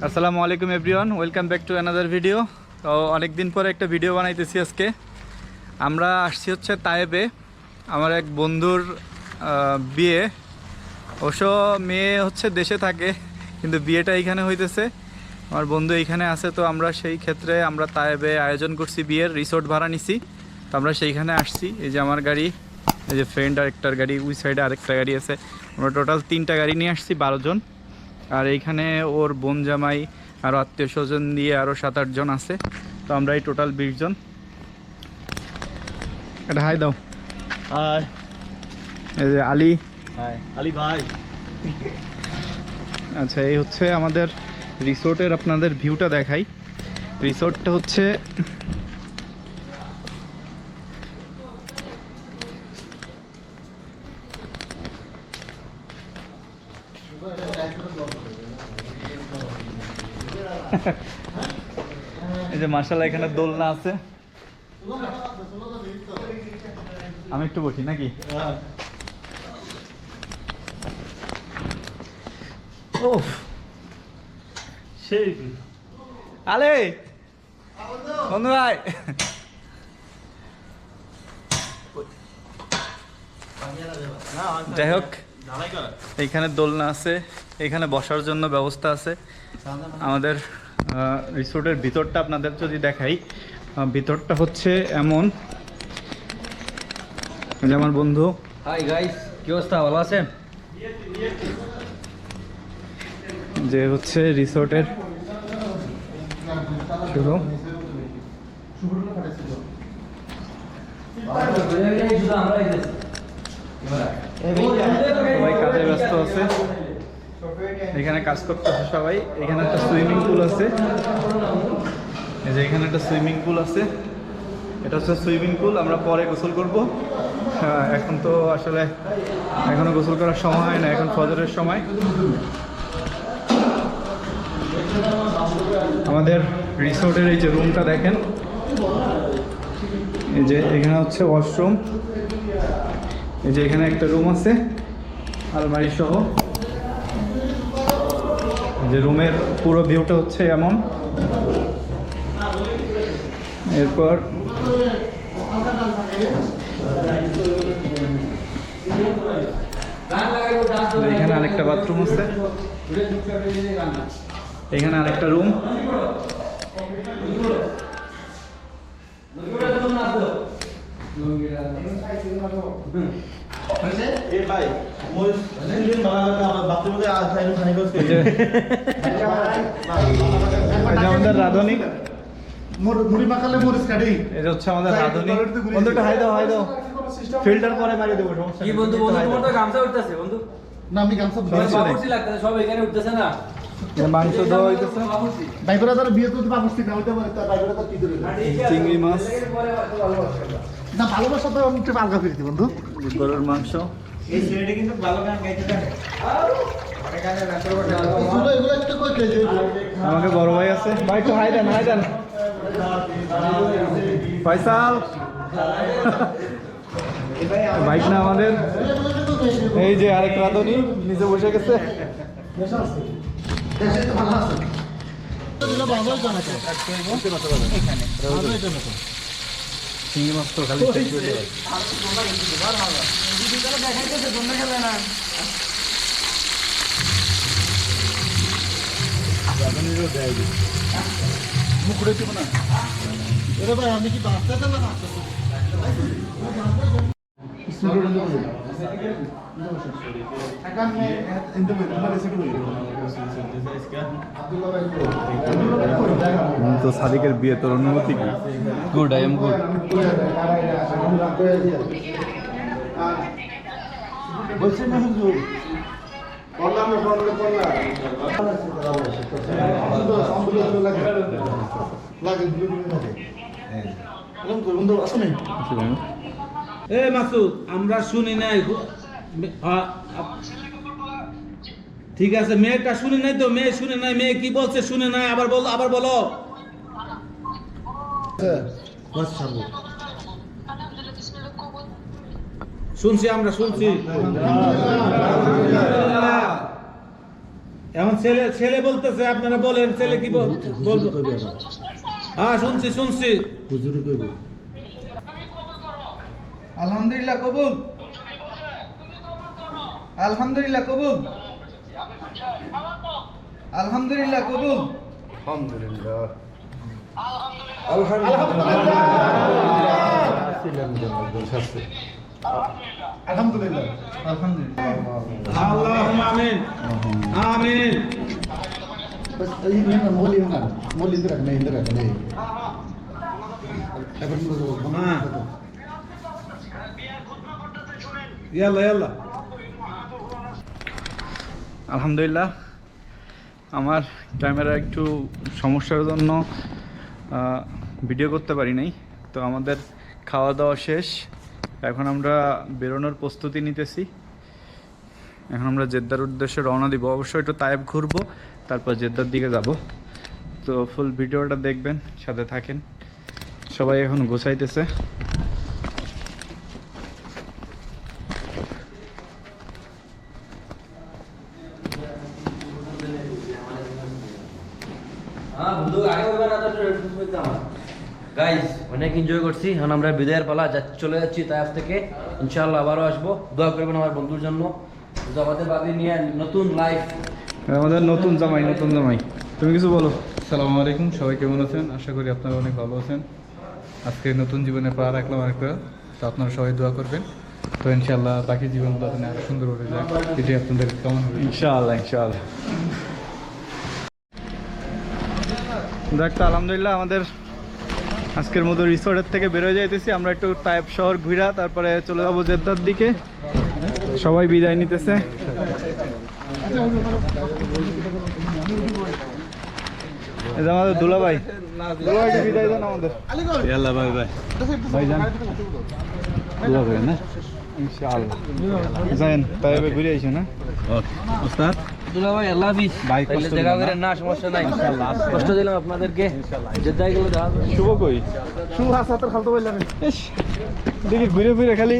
আসসালামু আলাইকুম everyone, welcome back to another video. তো অনেক দিন পরে একটা ভিডিও বানাইতেছি আজকে। আমরা আসছি হচ্ছে তায়েবে, আমার এক বন্ধুর বিয়ে। অবশ্য মেয়ে হচ্ছে দেশে থাকে, কিন্তু বিয়েটা এইখানে হইতেছে। আমার বন্ধু এইখানে আছে, তো আমরা সেই ক্ষেত্রে আমরা তায়েবে আয়োজন করছি বিয়ের। রিসোর্ট ভাড়া নিছি, তো আমরা সেইখানে আসছি। এই যে আমার গাড়ি, এই যে ফ্রেন্ড আরেকটার গাড়ি, ওই সাইডে আরেকটা গাড়ি আছে। আমরা টোটাল 3টা গাড়ি নিয়ে আসছি, 12 জন। আর এইখানে ওর বোন জামাই আরও আত্মীয় স্বজন দিয়ে আরও 7-8 জন আছে। তো আমরা এই টোটাল 20 জন। এটা হাই দাও। হাই। এই যে আলী। হাই আলী ভাই। আচ্ছা, এই হচ্ছে আমাদের রিসোর্টের, আপনাদের ভিউটা দেখাই। রিসোর্টটা হচ্ছে এই যে মার্শাল্লাহ, এখানে দোলনা আছে। আমি একটু বসি নাকি? ওফ, সেই আলে বন্ধু ভাই। যাই হোক, এইখানে দোলনা আছে, এখানে বসার জন্য ব্যবস্থা আছে। আমাদের রিসোর্টের ভিতরটা আপনাদের যদি দেখাই, ভিতরটা হচ্ছে এমন। যে আমার বন্ধু, হাই গাইস, কি অবস্থা? ভালো আছেন? যে হচ্ছে রিসোর্টের শুরু। সবাই কাজে ব্যস্ত আছে, এখানে কাজ করতেছে সবাই। এখানে একটা সুইমিং পুল আছে, এই যে এখানে একটা সুইমিং পুল আছে। এটা হচ্ছে সুইমিং পুল, আমরা পরে গোসল করব। এখন তো আসলে এখনো গোসল করার সময় হয় না, এখন ফজরের সময়। আমাদের রিসোর্টের এই যে রুমটা দেখেন, এই যে এখানে হচ্ছে ওয়াশরুম। এই যে এখানে একটা রুম আছে আলমারি সহ। যে রুমের পুরো ভিউটা হচ্ছে এমন। এরপর এখানে আরেকটা বাথরুম আছে, এখানে আরেকটা রুম। আমাদের রাধুনী, মুড়ি মাখালে মরিচ কাটি। এটা হচ্ছে আমাদের রাধুনী। বন্ধুটা হাই দাও, হাই দাও। ফিল্টার পরে মারিয়ে দেবো, সমস্যা কি বন্ধু, বন্ধু তোমার তো গামছা উঠতেছে বন্ধু। না আমি গামছা বাবুর্চি লাগতেছে, সব এখানে উঠতেছে না। মাংস দেওয়া হইতেছে, বাইকরা যারা বিয়ে করতে পারছি না, ওইটা তার বাইকরা তো কি করে চিংড়ি মাছ, না ভালোবাসা তো আমি একটু আলগা ফিরতি বন্ধু। গরুর মাংস। এই ছেলেটি কিন্তু ভালো গান গাইতে জানে। এগুলো একটু কই খেয়ে আমাকে বড় ভাই আছে, ভাই একটু হাই দেন, হাই দেন। ফয়সাল বাইক না আমাদের। এই যে আরেক রাধুনী নিচে বসে গেছে। চিংড়ি মাছ তো খালি মুখে দিব না। এরে ভাই আমি কি বাচ্চাটা না বাচ্চা? তো সাদিকের বিয়ে, তোর অনুমতি কি? Good, I am good. বলছি না হুজুর এ মাসুদ, আমরা শুনি নাই। ঠিক আছে, মেয়েটা শুনি নাই তো, মেয়ে শুনে নাই। মেয়ে কি বলছে শুনে নাই, আবার বলো, আবার বলো। শুনছি, আমরা শুনছি। এখন ছেলে ছেলে বলতেছে, আপনারা বলেন ছেলে কি বলবো? হ্যাঁ শুনছি শুনছি। আলহামদুলিল্লাহ কবুল, আলহামদুলিল্লাহ কবুল, আলহামদুলিল্লাহ কবুল, আলহামদুলিল্লাহ, আলহামদুলিল্লাহ। আল্লাহুম্মা আমিন আমিন। Bas ini kan moli indra kan. Apa dulu? হ্যাঁ ইয়াল্লা ইয়াল্লা। আলহামদুলিল্লাহ, আমার ক্যামেরা একটু সমস্যার জন্য ভিডিও করতে পারি নাই। তো আমাদের খাওয়া দাওয়া শেষ, এখন আমরা বেরোনোর প্রস্তুতি নিতেছি। এখন আমরা জেদ্দার উদ্দেশ্যে রওনা দিব। অবশ্যই একটু তায়েব ঘুরবো, তারপর জেদ্দার দিকে যাব। তো ফুল ভিডিওটা দেখবেন, সাথে থাকেন। সবাই এখন গোছাইতেছে। হ্যাঁ বন্ধু আগে বলবে না তো গাইস, অনেক এনজয় করছি। এখন আমরা বিদায়ের পালা চলে যাচ্ছি তাইফ থেকে। ইনশাআল্লাহ আবারও আসবো। দোয়া করবেন আমার বন্ধুর জন্য, আমাদের বাড়ি নিয়ে নতুন লাইফ। আমাদের নতুন জামাই, নতুন জামাই। তুমি কিছু বলো। আসসালামু আলাইকুম, সবাই কেমন আছেন? আশা করি আপনারা অনেক ভালো আছেন। আজকে নতুন জীবনে পা রাখলাম একটা, তো আপনারা সবাই দোয়া করবেন। তো ইনশাআল্লাহ বাকি জীবনগুলো আপনি আরো সুন্দর হয়ে যায়, এটাই আপনাদের কেমন হবে ইনশাআল্লাহ। ইনশাআল্লাহ দেখ, তো আলহামদুলিল্লাহ আমাদের আজকের মতো রিসোর্টের থেকে বেরোয় যাইতেছি। আমরা একটু তায়েব শহর ঘুরা, তারপরে চলে যাবো জেদ্দার দিকে। সবাই বিদায় নিতেছে। এই যে আমাদের দুলা ভাই, বিদায় দেন আমাদের। ইয়াল্লা বাই বাই। ভাইজান দোয়া করেন না ইনশাআল্লাহ। যাইন তায়েবে ঘুরে আইছো না? ওকে ওস্তাদ। দুলা ভাই আল্লাহ হাফেজ। ভাই তাইলে কষ্ট দেখা দিবেন করেন না, সমস্যা নাই। ইনশাআল্লাহ কষ্ট দিলাম আপনাদেরকে। জেদ্দায় গেলে দেখা হবে। শুভ কই? শুভ হাসাতের খালতো বললাম। ইস দেখি ঘুরে ফিরে খালি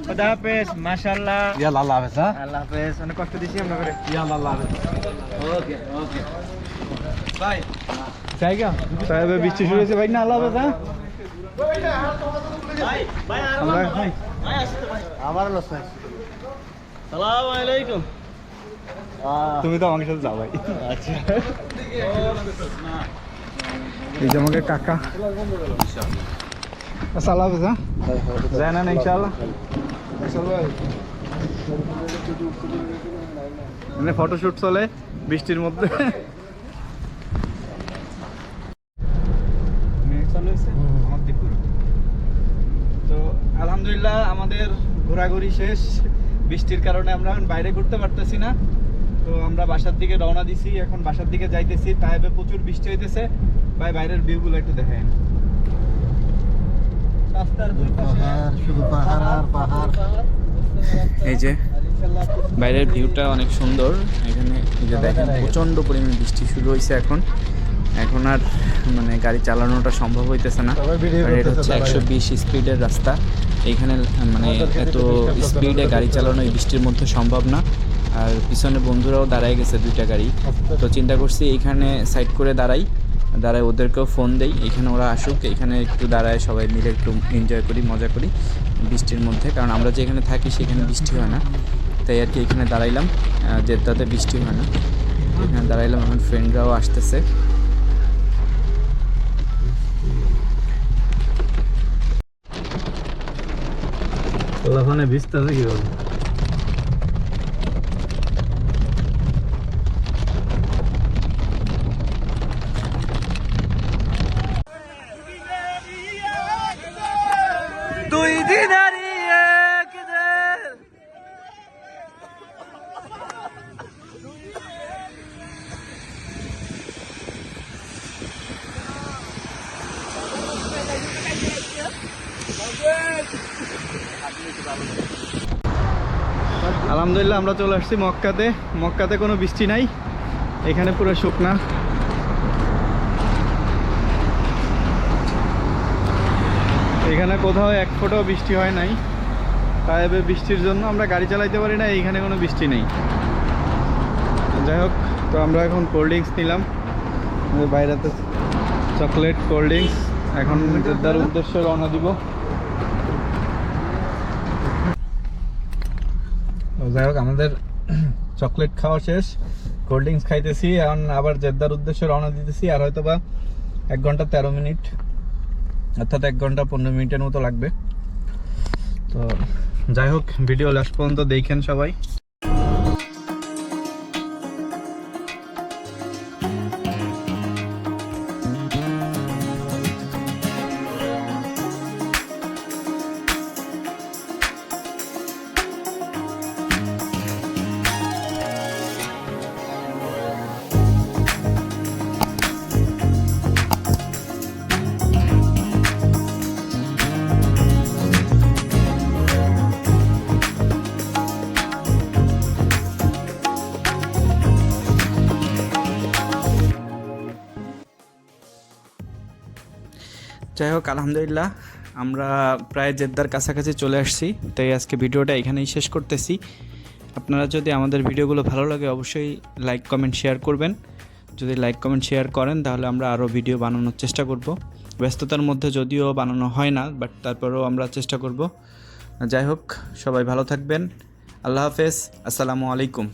খোদা হাফেজ, মাশাআল্লাহ। ইয়াল্লা আল্লাহ হাফেজ। হ্যাঁ আল্লাহ হাফেজ। অনেক কষ্ট দিছি আমরা করে। ইয়াল্লা আল্লাহ হাফেজ। ওকে ওকে বাই। জায়গা তাইবে বৃষ্টি শুরু হয়েছে ভাই না। আল্লাহ হাফেজ। হ্যাঁ আমরা আমার লস নাই। আসসালামু আলাইকুম। তুমি তো আমাকে সাথে যাও ভাই। আচ্ছা এই যে আমাকে কাকা। আচ্ছা আল্লাহ হাফেজ। হ্যাঁ যায় না ইনশাআল্লাহ। মানে ফটোশুট চলে বৃষ্টির মধ্যে। তো আলহামদুলিল্লাহ আমাদের ঘোরাঘুরি শেষ। বৃষ্টির কারণে আমরা এখন বাইরে ঘুরতে পারতেছি না। তো আমরা বাসার দিকে রওনা দিছি, এখন বাসার দিকে যাইতেছি। তাইবে প্রচুর বৃষ্টি হইতেছে ভাই, বাইরের ভিউগুলো একটু দেখেন। রাস্তার দুই পাশে শুধু পাহাড় আর পাহাড়। এই যে বাইরের ভিউটা অনেক সুন্দর। এখানে এই যে দেখেন প্রচণ্ড পরিমাণে বৃষ্টি শুরু হয়েছে। এখন আর মানে গাড়ি চালানোটা সম্ভব হইতেছে না। এটা হচ্ছে 120 স্পিডের রাস্তা। এইখানে মানে এত স্পিডে গাড়ি চালানো এই বৃষ্টির মধ্যে সম্ভব না। আর পিছনে বন্ধুরাও দাঁড়ায় গেছে দুইটা গাড়ি। তো চিন্তা করছি এইখানে সাইড করে দাঁড়ায় ওদেরকেও ফোন দেই, এখানে ওরা আসুক, এখানে একটু দাঁড়ায় সবাই মিলে একটু এনজয় করি, মজা করি বৃষ্টির মধ্যে। কারণ আমরা যেখানে থাকি সেখানে বৃষ্টি হয় না, তাই আর কি এখানে দাঁড়াইলাম। জেদ্দাতে বৃষ্টি হয় না, এখানে দাঁড়াইলাম। এখন ফ্রেন্ডরাও আসতেছে। ওখানে ভিজতেছে কিভাবে? দুই দিনের আলহামদুলিল্লাহ আমরা চলে আসছি মক্কাতে। মক্কাতে কোনো বৃষ্টি নাই, এখানে পুরো শুকনা। এখানে কোথাও এক ফোঁটাও বৃষ্টি হয় নাই। তায়েবে বৃষ্টির জন্য আমরা গাড়ি চালাইতে পারি না, এইখানে কোনো বৃষ্টি নেই। যাই হোক, তো আমরা এখন কোল্ড ড্রিঙ্কস নিলাম, বাইরেতে চকলেট কোল্ড ড্রিঙ্কস। এখন জেদ্দার উদ্দেশ্যে রওনা দিব। যাই হোক, আমাদের চকলেট খাওয়া শেষ, কোল্ড ড্রিঙ্কস খাইতেছি, এখন আবার জেদ্দার উদ্দেশ্যে রওনা দিতেছি। আর হয়তো বা 1 ঘন্টা 13 মিনিট, অর্থাৎ 1 ঘন্টা 15 মিনিটের মতো লাগবে। তো যাই হোক, ভিডিও লাস্ট পর্যন্ত দেখেন সবাই। যাই হোক, আলহামদুলিল্লাহ আমরা প্রায় জেদ্দার কাছাকাছি চলে আসছি। তাই আজকে ভিডিওটা এখানেই শেষ করতেছি। আপনারা যদি আমাদের ভিডিওগুলো ভালো লাগে অবশ্যই লাইক কমেন্ট শেয়ার করবেন। যদি লাইক কমেন্ট শেয়ার করেন তাহলে আমরা আরও ভিডিও বানানোর চেষ্টা করব। ব্যস্ততার মধ্যে যদিও বানানো হয় না, বাট তারপরেও আমরা চেষ্টা করব। যাই হোক, সবাই ভালো থাকবেন। আল্লাহ হাফেজ, আসসালামু আলাইকুম।